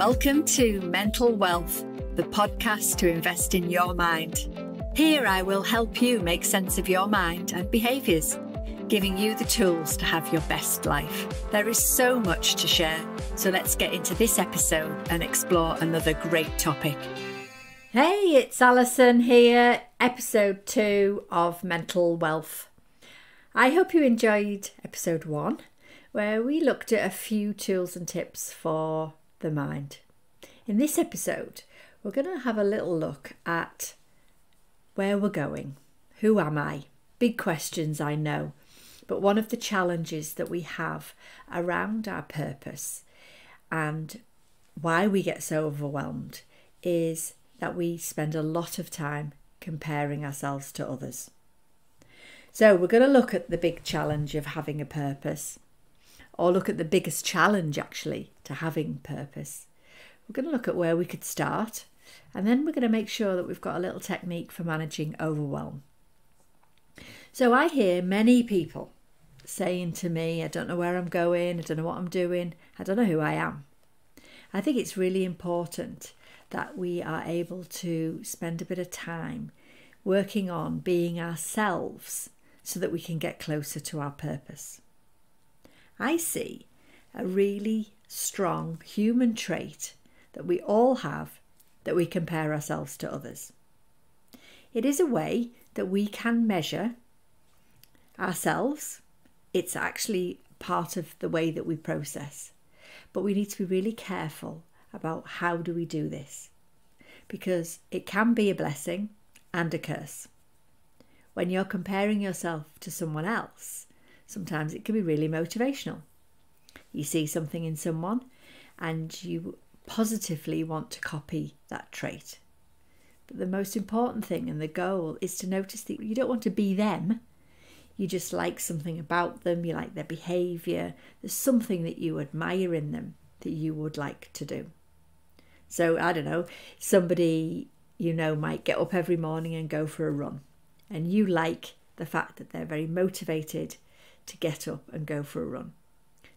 Welcome to Mental Wealth, the podcast to invest in your mind. Here I will help you make sense of your mind and behaviours, giving you the tools to have your best life. There is so much to share, so let's get into this episode and explore another great topic. Hey, it's Alison here, episode 2 of Mental Wealth. I hope you enjoyed episode 1, where we looked at a few tools and tips for the mind. In this episode, we're going to have a little look at where we're going. Who am I? Big questions, I know. But one of the challenges that we have around our purpose and why we get so overwhelmed is that we spend a lot of time comparing ourselves to others. So we're going to look at the big challenge of having a purpose, or look at the biggest challenge actually to having purpose. We're going to look at where we could start, and then we're going to make sure that we've got a little technique for managing overwhelm. So I hear many people saying to me, I don't know where I'm going, I don't know what I'm doing, I don't know who I am. I think it's really important that we are able to spend a bit of time working on being ourselves so that we can get closer to our purpose. I see a really strong human trait that we all have, that we compare ourselves to others. It is a way that we can measure ourselves. It's actually part of the way that we process. But we need to be really careful about how do we do this, because it can be a blessing and a curse. When you're comparing yourself to someone else, sometimes it can be really motivational. You see something in someone and you positively want to copy that trait. But the most important thing and the goal is to notice that you don't want to be them. You just like something about them, you like their behaviour. There's something that you admire in them that you would like to do. So, I don't know, somebody you know might get up every morning and go for a run. And you like the fact that they're very motivated to get up and go for a run.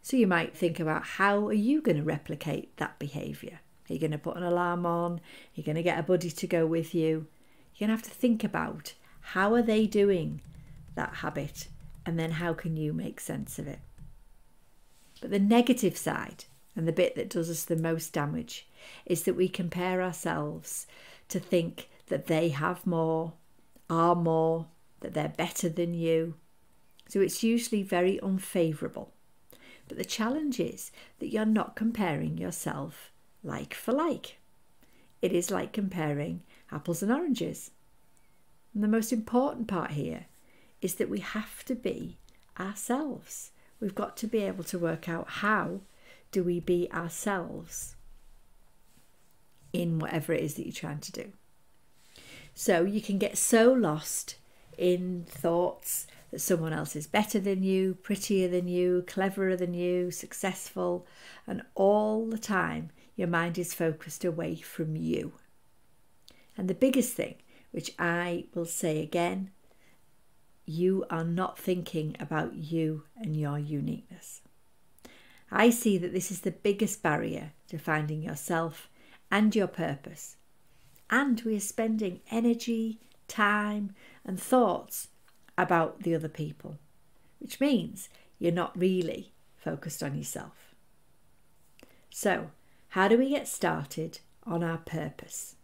So you might think about, how are you going to replicate that behaviour? Are you going to put an alarm on? Are you going to get a buddy to go with you? You're going to have to think about, how are they doing that habit? And then how can you make sense of it? But the negative side, and the bit that does us the most damage, is that we compare ourselves to think that they have more, are more, that they're better than you. So it's usually very unfavourable. But the challenge is that you're not comparing yourself like for like. It is like comparing apples and oranges. And the most important part here is that we have to be ourselves. We've got to be able to work out, how do we be ourselves in whatever it is that you're trying to do. So you can get so lost in thoughts that someone else is better than you, prettier than you, cleverer than you, successful, and all the time your mind is focused away from you. And the biggest thing, which I will say again, you are not thinking about you and your uniqueness. I see that this is the biggest barrier to finding yourself and your purpose. And we are spending energy, time, and thoughts about the other people, which means you're not really focused on yourself. So, how do we get started on our purpose?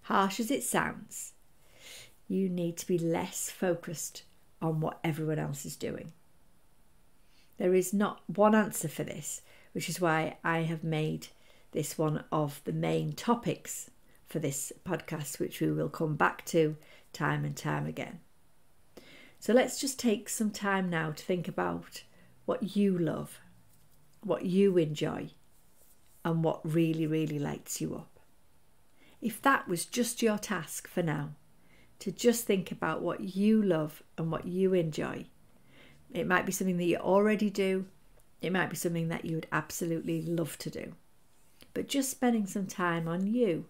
Harsh as it sounds, you need to be less focused on what everyone else is doing. There is not one answer for this, which is why I have made this one of the main topics for this podcast, which we will come back to time and time again. So let's just take some time now to think about what you love, what you enjoy, and what really, really lights you up. If that was just your task for now, to just think about what you love and what you enjoy. It might be something that you already do. It might be something that you would absolutely love to do. But just spending some time on you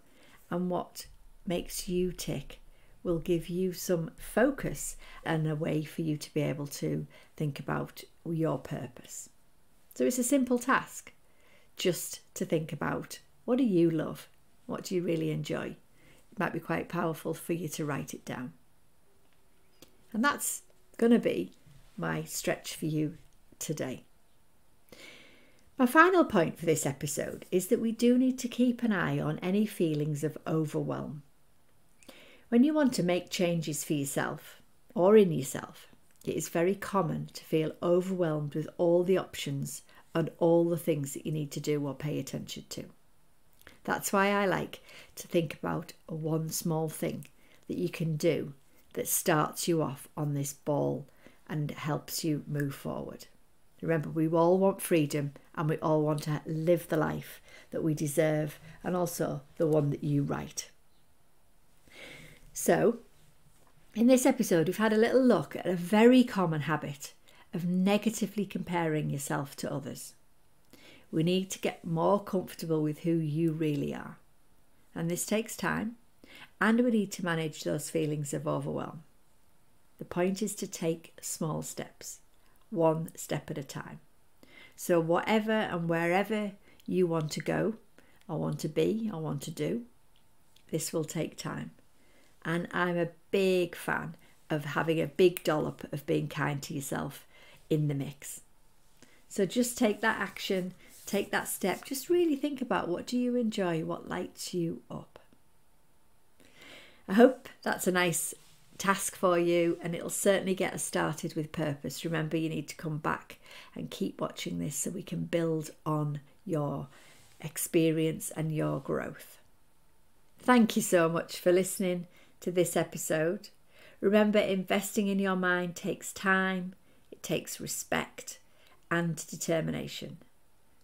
and what makes you tick will give you some focus and a way for you to be able to think about your purpose. So it's a simple task. just to think about, what do you love? What do you really enjoy? It might be quite powerful for you to write it down. And that's going to be my stretch for you today. My final point for this episode is that we do need to keep an eye on any feelings of overwhelm. When you want to make changes for yourself or in yourself, it is very common to feel overwhelmed with all the options and all the things that you need to do or pay attention to. That's why I like to think about one small thing that you can do that starts you off on this ball and helps you move forward. Remember, we all want freedom and we all want to live the life that we deserve, and also the one that you write. So, in this episode, we've had a little look at a very common habit of negatively comparing yourself to others. We need to get more comfortable with who you really are. And this takes time, and we need to manage those feelings of overwhelm. The point is to take small steps, one step at a time. So whatever and wherever you want to go, or want to be, or want to do, this will take time. And I'm a big fan of having a big dollop of being kind to yourself in the mix. So just take that action, take that step. Just really think about, what do you enjoy? What lights you up? I hope that's a nice task for you, and it'll certainly get us started with purpose. Remember, you need to come back and keep watching this so we can build on your experience and your growth. Thank you so much for listening to this episode. Remember, investing in your mind takes time, it takes respect and determination.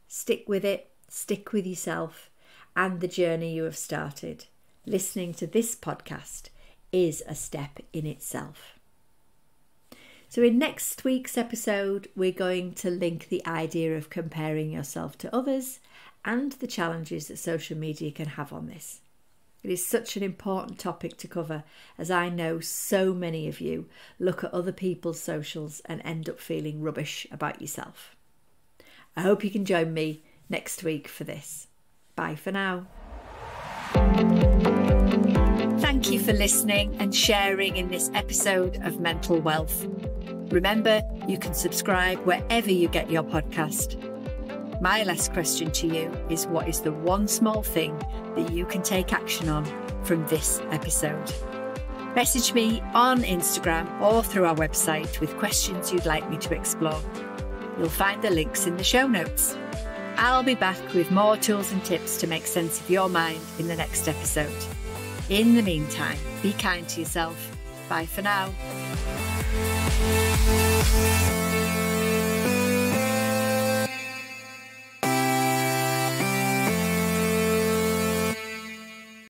Stick with it, stick with yourself and the journey you have started. Listening to this podcast is a step in itself. So in next week's episode, we're going to link the idea of comparing yourself to others and the challenges that social media can have on this. It is such an important topic to cover, as I know so many of you look at other people's socials and end up feeling rubbish about yourself. I hope you can join me next week for this. Bye for now. Thank you for listening and sharing in this episode of Mental Wealth. Remember, you can subscribe wherever you get your podcast. My last question to you is, what is the one small thing that you can take action on from this episode? Message me on Instagram or through our website with questions you'd like me to explore. You'll find the links in the show notes. I'll be back with more tools and tips to make sense of your mind in the next episode. In the meantime, be kind to yourself. Bye for now.